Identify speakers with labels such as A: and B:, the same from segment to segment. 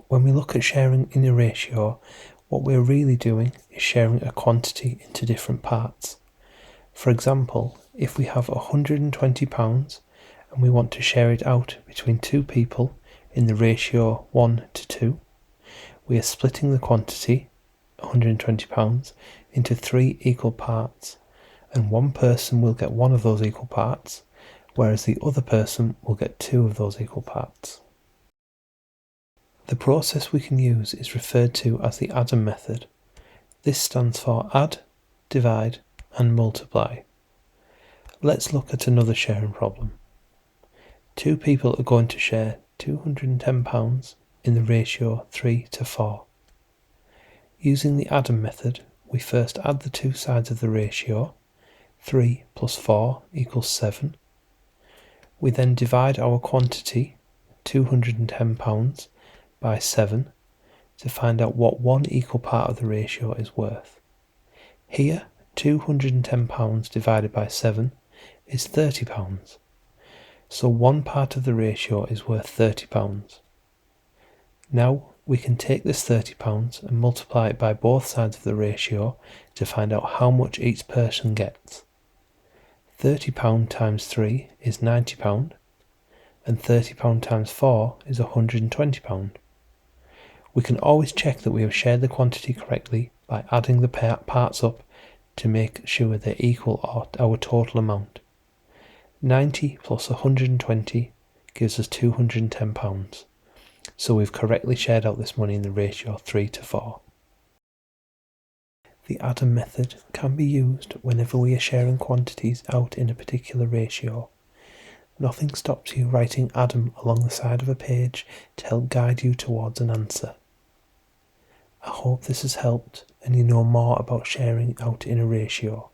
A: When we look at sharing in a ratio, what we're really doing is sharing a quantity into different parts. For example, if we have £120 and we want to share it out between two people in the ratio 1:2, we are splitting the quantity, £120, into 3 equal parts, and one person will get one of those equal parts, whereas the other person will get 2 of those equal parts. The process we can use is referred to as the Adam method. This stands for add, divide, and multiply. Let's look at another sharing problem. 2 people are going to share £210 in the ratio 3:4. Using the Adam method, we first add the two sides of the ratio. 3 plus 4 equals 7. We then divide our quantity, £210, by 7 to find out what one equal part of the ratio is worth. Here, £210 divided by 7 is £30, so one part of the ratio is worth £30. Now we can take this £30 and multiply it by both sides of the ratio to find out how much each person gets. £30 times 3 is £90, and £30 times 4 is £120. We can always check that we have shared the quantity correctly by adding the parts up to make sure they equal our total amount. 90 plus 120 gives us £210, so we've correctly shared out this money in the ratio 3:4. The Adam method can be used whenever we are sharing quantities out in a particular ratio. Nothing stops you writing Adam along the side of a page to help guide you towards an answer. I hope this has helped and you know more about sharing out in a ratio.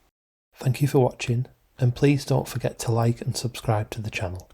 A: Thank you for watching, and please don't forget to like and subscribe to the channel.